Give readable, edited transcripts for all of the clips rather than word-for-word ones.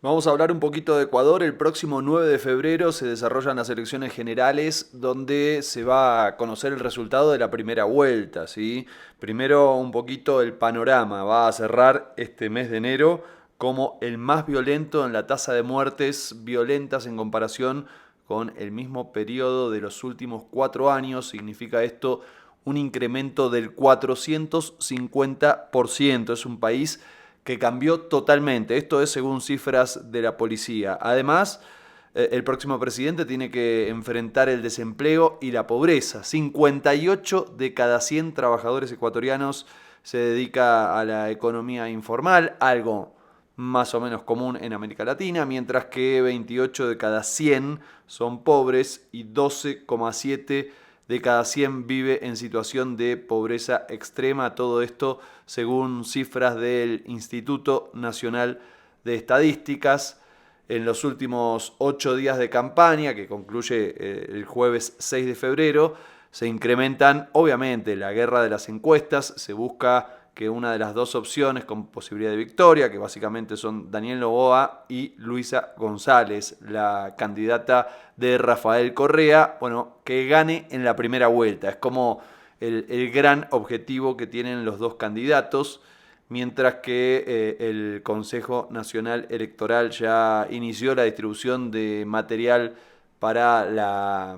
Vamos a hablar un poquito de Ecuador. El próximo 9 de febrero se desarrollan las elecciones generales donde se va a conocer el resultado de la primera vuelta, ¿sí? Primero un poquito el panorama. Va a cerrar este mes de enero como el más violento en la tasa de muertes violentas en comparación con el mismo periodo de los últimos 4 años. Significa esto un incremento del 450%. Es un país que cambió totalmente. Esto es según cifras de la policía. Además, el próximo presidente tiene que enfrentar el desempleo y la pobreza. 58 de cada 100 trabajadores ecuatorianos se dedica a la economía informal, algo más o menos común en América Latina, mientras que 28 de cada 100 son pobres y 12,7 de cada 100 vive en situación de pobreza extrema. Todo esto según cifras del Instituto Nacional de Estadísticas. En los últimos 8 días de campaña, que concluye el jueves 6 de febrero, se incrementan, obviamente, la guerra de las encuestas. Se busca que una de las dos opciones con posibilidad de victoria, que básicamente son Daniel Noboa y Luisa González, la candidata de Rafael Correa, bueno, que gane en la primera vuelta. Es como el gran objetivo que tienen los dos candidatos, mientras que el Consejo Nacional Electoral ya inició la distribución de material para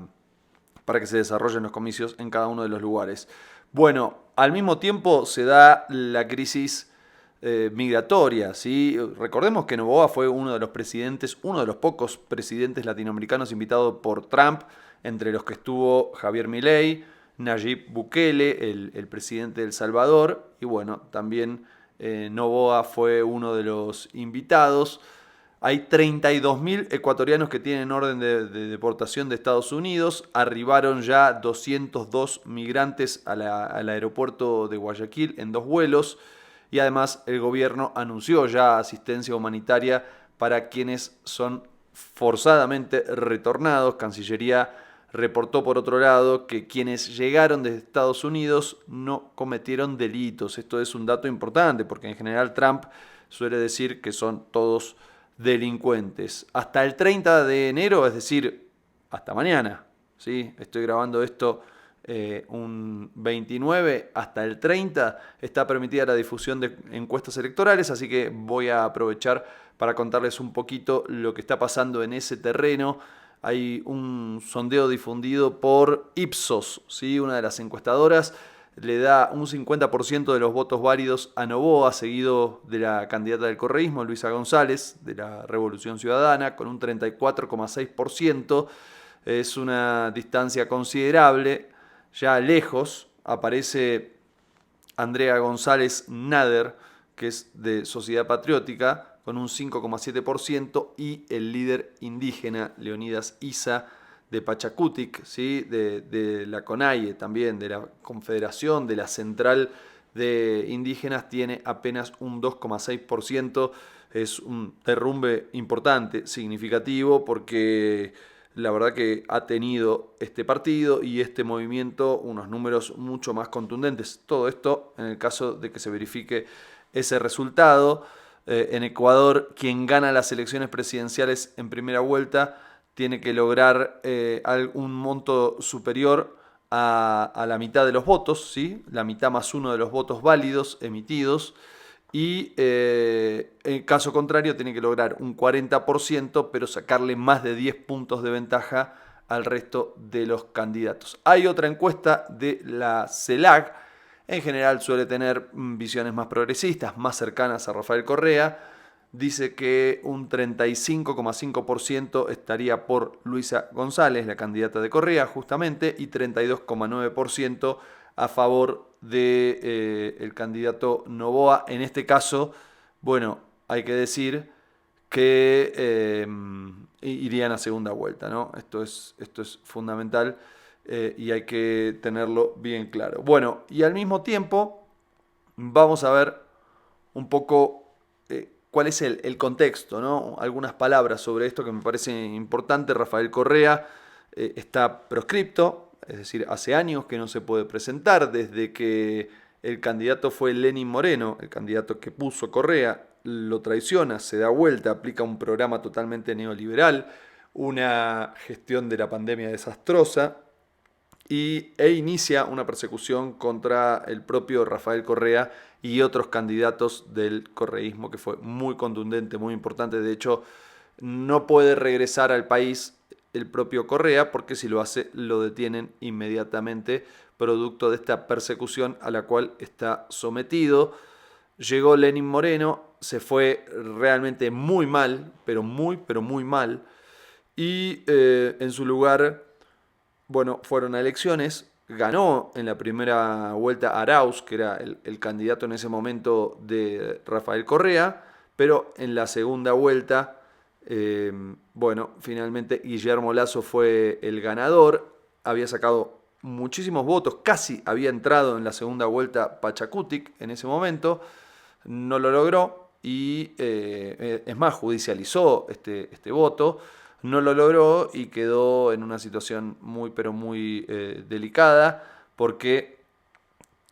para que se desarrollen los comicios en cada uno de los lugares. Bueno, al mismo tiempo se da la crisis migratoria, ¿sí? Recordemos que Noboa fue uno de los presidentes, uno de los pocos presidentes latinoamericanos invitados por Trump, entre los que estuvo Javier Milei, Nayib Bukele, el presidente de El Salvador, y bueno, también Noboa fue uno de los invitados. Hay 32.000 ecuatorianos que tienen orden de deportación de Estados Unidos. Arribaron ya 202 migrantes al aeropuerto de Guayaquil en 2 vuelos. Y además el gobierno anunció ya asistencia humanitaria para quienes son forzadamente retornados. Cancillería reportó por otro lado que quienes llegaron desde Estados Unidos no cometieron delitos. Esto es un dato importante porque en general Trump suele decir que son todos delincuentes. Hasta el 30 de enero, es decir, hasta mañana, ¿sí? Estoy grabando esto un 29, hasta el 30 está permitida la difusión de encuestas electorales, así que voy a aprovechar para contarles un poquito lo que está pasando en ese terreno. Hay un sondeo difundido por Ipsos, ¿sí? Una de las encuestadoras le da un 50% de los votos válidos a Noboa, seguido de la candidata del correísmo, Luisa González, de la Revolución Ciudadana, con un 34,6%. Es una distancia considerable. Ya lejos aparece Andrea González Nader, que es de Sociedad Patriótica, con un 5,7%, y el líder indígena, Leonidas Issa, de Pachacutic, ¿sí? de la CONAIE también, de la Confederación, de la Central de Indígenas, tiene apenas un 2,6%. Es un derrumbe importante, significativo, porque la verdad que ha tenido este partido y este movimiento unos números mucho más contundentes. Todo esto en el caso de que se verifique ese resultado. En Ecuador, quien gana las elecciones presidenciales en primera vuelta tiene que lograr un monto superior a la mitad de los votos, ¿sí? La mitad más uno de los votos válidos emitidos. Y en caso contrario tiene que lograr un 40%, pero sacarle más de 10 puntos de ventaja al resto de los candidatos. Hay otra encuesta de la CELAC, en general suele tener visiones más progresistas, más cercanas a Rafael Correa. Dice que un 35,5% estaría por Luisa González, la candidata de Correa, justamente, y 32,9% a favor de el candidato Noboa. En este caso, bueno, hay que decir que irían a segunda vuelta, ¿no? Esto es fundamental y hay que tenerlo bien claro. Bueno, y al mismo tiempo vamos a ver un poco cuál es el contexto, ¿no? Algunas palabras sobre esto que me parece importante. Rafael Correa está proscripto, es decir, hace años que no se puede presentar, desde que el candidato fue Lenín Moreno, el candidato que puso Correa. lo traiciona, se da vuelta, aplica un programa totalmente neoliberal, una gestión de la pandemia desastrosa e inicia una persecución contra el propio Rafael Correa y otros candidatos del correísmo, que fue muy contundente, muy importante. De hecho, no puede regresar al país el propio Correa, porque si lo hace lo detienen inmediatamente, producto de esta persecución a la cual está sometido. Llegó Lenín Moreno, se fue realmente muy mal, pero muy mal, y en su lugar, bueno, fueron a elecciones, ganó en la primera vuelta Arauz, que era el candidato en ese momento de Rafael Correa, pero en la segunda vuelta, bueno, finalmente Guillermo Lasso fue el ganador, había sacado muchísimos votos, casi había entrado en la segunda vuelta Pachacutic en ese momento, no lo logró y es más, judicializó este voto, no lo logró y quedó en una situación muy pero muy delicada porque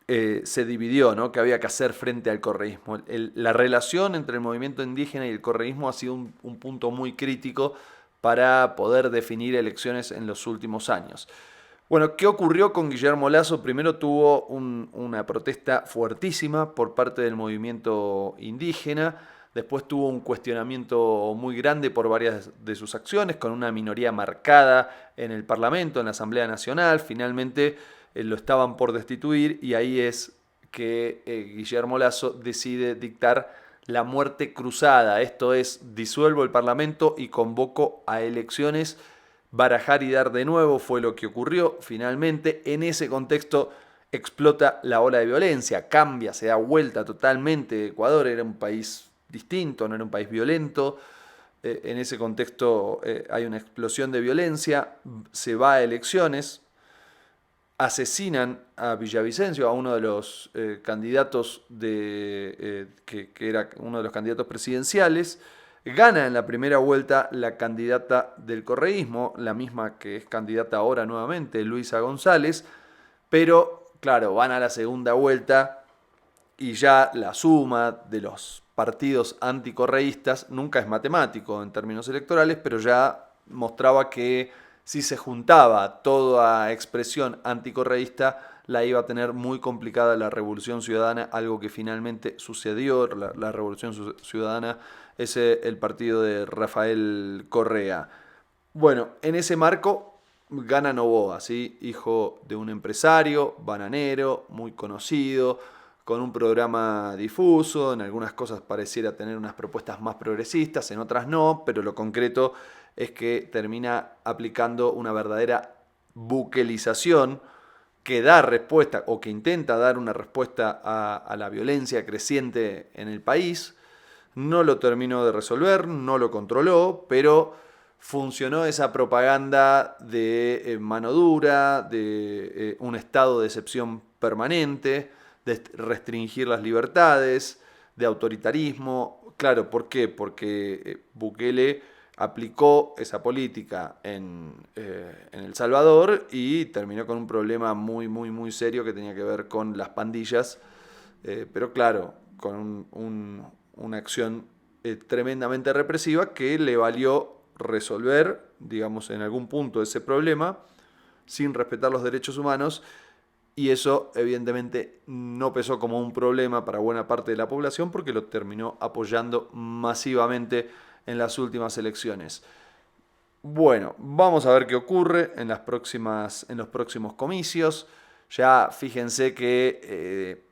se dividió, ¿no? Que había que hacer frente al correísmo. La relación entre el movimiento indígena y el correísmo ha sido un punto muy crítico para poder definir elecciones en los últimos años. Bueno, ¿qué ocurrió con Guillermo Lasso? Primero tuvo una protesta fuertísima por parte del movimiento indígena, después tuvo un cuestionamiento muy grande por varias de sus acciones, con una minoría marcada en el Parlamento, en la Asamblea Nacional, finalmente lo estaban por destituir y ahí es que Guillermo Lasso decide dictar la muerte cruzada, esto es, disuelvo el Parlamento y convoco a elecciones. Barajar y dar de nuevo fue lo que ocurrió finalmente. En ese contexto explota la ola de violencia, cambia, se da vuelta totalmente. Ecuador era un país distinto, no era un país violento. En ese contexto hay una explosión de violencia, se va a elecciones, asesinan a Villavicencio, a uno de los candidatos que era uno de los candidatos presidenciales. Gana en la primera vuelta la candidata del correísmo, la misma que es candidata ahora nuevamente, Luisa González, pero claro, van a la segunda vuelta y ya la suma de los partidos anticorreístas nunca es matemático en términos electorales, pero ya mostraba que si se juntaba toda expresión anticorreísta, la iba a tener muy complicada la Revolución Ciudadana, algo que finalmente sucedió. La Revolución Ciudadana es el partido de Rafael Correa. Bueno, en ese marco gana Noboa, ¿sí? Hijo de un empresario, bananero, muy conocido, con un programa difuso, en algunas cosas pareciera tener unas propuestas más progresistas, en otras no, pero lo concreto es que termina aplicando una verdadera buquelización que da respuesta o que intenta dar una respuesta a la violencia creciente en el país. No lo terminó de resolver, no lo controló, pero funcionó esa propaganda de mano dura, de un estado de excepción permanente, de restringir las libertades, de autoritarismo. Claro, ¿por qué? Porque Bukele aplicó esa política en El Salvador y terminó con un problema muy serio que tenía que ver con las pandillas, pero claro, con una acción tremendamente represiva que le valió resolver, digamos, en algún punto ese problema sin respetar los derechos humanos, y eso evidentemente no pesó como un problema para buena parte de la población porque lo terminó apoyando masivamente en las últimas elecciones. Bueno, vamos a ver qué ocurre en los próximos comicios. Ya fíjense que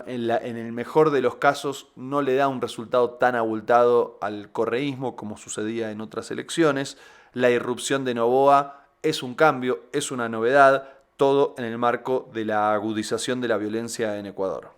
en el mejor de los casos no le da un resultado tan abultado al correísmo como sucedía en otras elecciones. La irrupción de Noboa es un cambio, es una novedad, todo en el marco de la agudización de la violencia en Ecuador.